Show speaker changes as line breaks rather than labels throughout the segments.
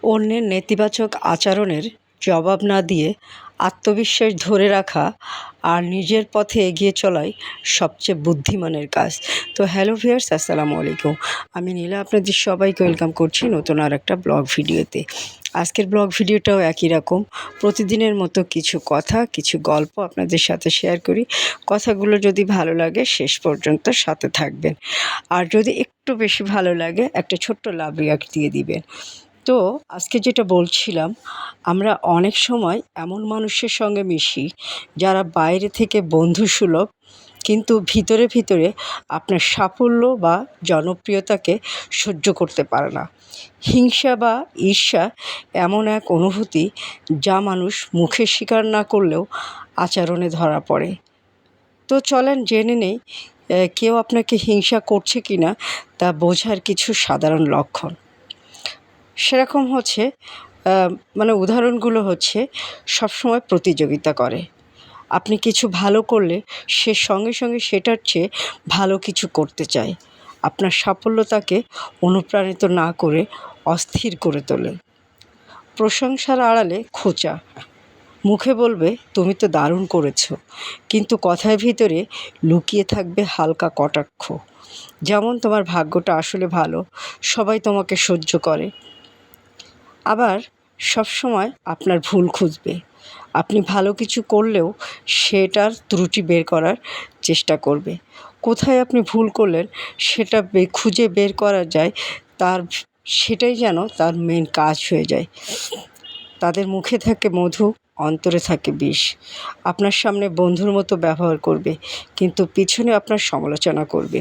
অন্যের নেতিবাচক আচরণের জবাব না দিয়ে আত্মবিশ্বাস ধরে রাখা আর নিজের পথে এগিয়ে চলাই সবচেয়ে বুদ্ধিমানের কাজ। তো হ্যালো ভিউয়ার্স, আসসালামু আলাইকুম। আমি নীলা আপনাদের সবাইকে ওয়েলকাম করছি নতুন আর একটা ব্লগ ভিডিওতে। আজকের ব্লগ ভিডিওটাও একই রকম, প্রতিদিনের মতো কিছু কথা, কিছু গল্প আপনাদের সাথে শেয়ার করি। কথাগুলো যদি ভালো লাগে শেষ পর্যন্ত সাথে থাকবেন, আর যদি একটু বেশি ভালো লাগে একটা ছোট্ট লাভ রিয়াক্ট দিয়ে দিবেন। তো আজকে যেটা বলছিলাম, আমরা অনেক সময় এমন মানুষের সঙ্গে মিশি যারা বাইরে থেকে বন্ধুসুলভ, কিন্তু ভিতরে ভিতরে আপনার সাফল্য বা জনপ্রিয়তাকে সহ্য করতে পারে না। হিংসা বা ঈর্ষা এমন এক অনুভূতি যা মানুষ মুখে স্বীকার না করলেও আচরণে ধরা পড়ে। তো চলেন জেনে নেই কেউ আপনাকে হিংসা করছে কি না তা বোঝার কিছু সাধারণ লক্ষণ। সেরকম হচ্ছে উদাহরণগুলো হচ্ছে, সবসময় প্রতিযোগিতা করে। আপনি কিছু ভালো করলে সে সঙ্গে সঙ্গে সেটার চেয়ে ভালো কিছু করতে চায়। আপনার সাফল্য তাকে অনুপ্রাণিত না করে অস্থির করে তোলে। প্রশংসার আড়ালে খোঁচা, মুখে বলবে তুমি তো দারুণ করেছো, কিন্তু কথার ভিতরে লুকিয়ে থাকবে হালকা কটাক্ষ। যেমন তোমার ভাগ্যটা আসলে ভালো, সবাই তোমাকে সহ্য করে। আবার সবসময় আপনার ভুল খুঁজবে। আপনি ভালো কিছু করলেও সেটার ত্রুটি বের করার চেষ্টা করবে। কোথায় আপনি ভুল করলেন সেটা খুঁজে বের করা যায়, সেটাই যেন তার মেন কাজ হয়ে যায়। তাদের মুখে থাকে মধু, অন্তরে থাকে বিষ। আপনার সামনে বন্ধুর মতো ব্যবহার করবে, কিন্তু পিছনে আপনার সমালোচনা করবে।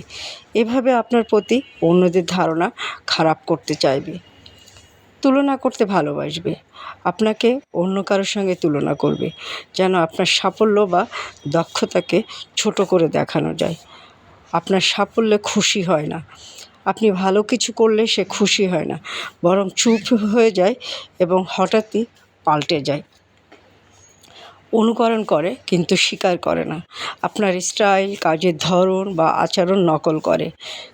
এভাবে আপনার প্রতি অন্যদের ধারণা খারাপ করতে চাইবে। তুলনা করতে ভালোবাসবে, আপনাকে অন্য কারোর সঙ্গে তুলনা করবে যেন আপনার সাফল্য বা দক্ষতাকে ছোট করে দেখানো যায়। আপনার সাফল্যে খুশি হয় না। আপনি ভালো কিছু করলে সে খুশি হয় না, বরং চুপ হয়ে যায় এবং হঠাৎই পাল্টে যায়। অনুকরণ করে কিন্তু স্বীকার করে না। আপনার স্টাইল, কাজের ধরন বা আচরণ নকল করে,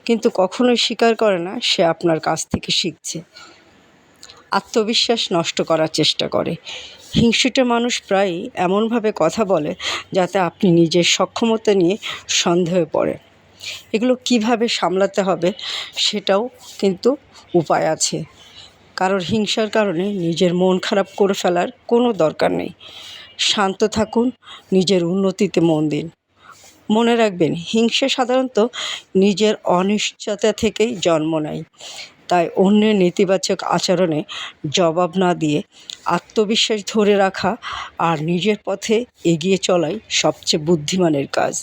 কিন্তু কখনোই স্বীকার করে না সে আপনার কাছ থেকে শিখছে। আত্মবিশ্বাস নষ্ট করার চেষ্টা করে। হিংসুটে মানুষ প্রায়ই এমনভাবে কথা বলে যাতে আপনি নিজের সক্ষমতা নিয়ে সন্দেহে পড়েন। এগুলো কিভাবে সামলাতে হবে সেটাও কিন্তু উপায় আছে। কারোর হিংসার কারণে নিজের মন খারাপ করে ফেলার কোনো দরকার নেই। শান্ত থাকুন, নিজের উন্নতিতে মন দিন। মনে রাখবেন, হিংসা সাধারণত নিজের অনিশ্চয়তা থেকেই জন্ম নেয়। তাই অন্যের নেতিবাচক আচরণে জবাব না দিয়ে আত্মবিশ্বাস ধরে রাখা আর নিজের পথে এগিয়ে চলাই সবচেয়ে বুদ্ধিমানের কাজ।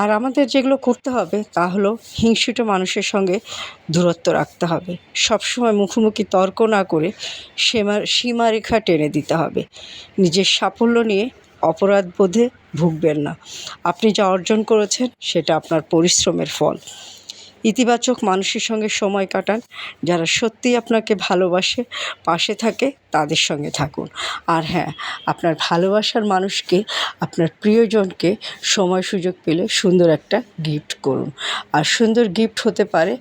আর আমাদের যেগুলো করতে হবে তা হলো, হিংসুটে মানুষের সঙ্গে দূরত্ব রাখতে হবে। সবসময় মুখোমুখি তর্ক না করে সীমারেখা টেনে দিতে হবে। নিজের সাফল্য নিয়ে অপরাধ বোধে ভুগবেন না। আপনি যা অর্জন করেছেন সেটা আপনার পরিশ্রমের ফল। ইতিবাচক মানুষের সঙ্গে সময় কাটান, যারা সত্যিই আপনাকে ভালোবাসে, পাশে থাকে, তাদের সঙ্গে থাকুন। আর হ্যাঁ, আপনার ভালোবাসার মানুষকে, আপনার প্রিয়জনকে সময় সুযোগ পেলে সুন্দর একটা গিফট করুন। আর সুন্দর গিফট হতে পারে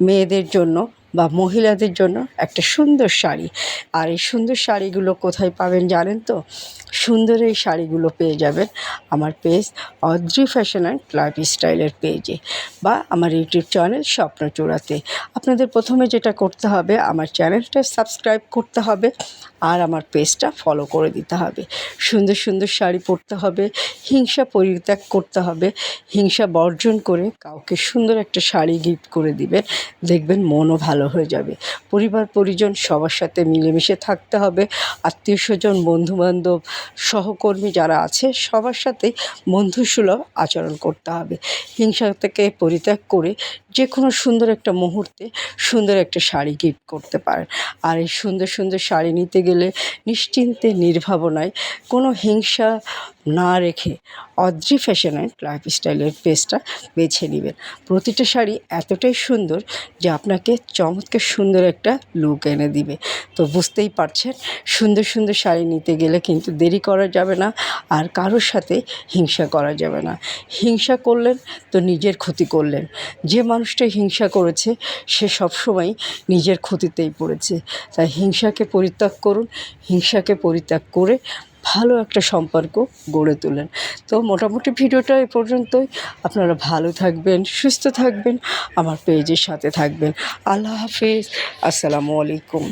মেয়েদের জন্য বা মহিলাদের জন্য একটা সুন্দর শাড়ি। আর এই সুন্দর শাড়িগুলো কোথায় পাবেন জানেন তো? সুন্দর এই শাড়িগুলো পেয়ে যাবেন আমার পেজ অদ্রি ফ্যাশন অ্যান্ড লাইফস্টাইলের পেজে, বা আমার ইউটিউব চ্যানেল স্বপ্নচূড়াতে। আপনাদের প্রথমে যেটা করতে হবে, আমার চ্যানেলটা সাবস্ক্রাইব করতে হবে আর আমার পেজটা ফলো করে দিতে হবে। সুন্দর সুন্দর শাড়ি পরতে হবে, হিংসা পরিত্যাগ করতে হবে। হিংসা বর্জন করে কাউকে সুন্দর একটা শাড়ি গিফট করে দিবেন, দেখবেন মনও ভালো হয়ে যাবে। পরিবার পরিজন সবার সাথে মিলেমিশে থাকতে হবে। আত্মীয় স্বজন, বন্ধুবান্ধব, সহকর্মী যারা আছে সবার সাথেই বন্ধুসুলভ আচরণ করতে হবে। হিংসা থেকে পরিত্যাগ করে যে কোনো সুন্দর একটা মুহূর্তে সুন্দর একটা শাড়ি গিফট করতে পারেন। আর এই সুন্দর সুন্দর শাড়ি নিতে গেলে নিশ্চিন্তে, নির্ভাবনায়, কোনো হিংসা না রেখে অদ্রি ফ্যাশন অ্যান্ড লাইফস্টাইলের পেজটা বেছে নেবেন। প্রতিটা শাড়ি এতটাই সুন্দর যে আপনাকে চমৎকার সুন্দর একটা লুক এনে দিবে। তো বুঝতেই পারছেন, সুন্দর সুন্দর শাড়ি নিতে গেলে কিন্তু দেরি করা যাবে না, আর কারোর সাথে হিংসা করা যাবে না। হিংসা করলেন তো নিজের ক্ষতি করলেন। যে মানুষটা হিংসা করেছে সে সবসময় নিজের ক্ষতিতেই পড়েছে। তাই হিংসাকে পরিত্যাগ করুন, হিংসাকে পরিত্যাগ করে ভালো একটা সম্পর্ক গড়ে তোলেন। তো মোটামুটি ভিডিওটা এ পর্যন্তই। আপনারা ভালো থাকবেন, সুস্থ থাকবেন, আমার পেজের সাথে থাকবেন। আল্লাহ হাফেজ, আসসালামু আলাইকুম।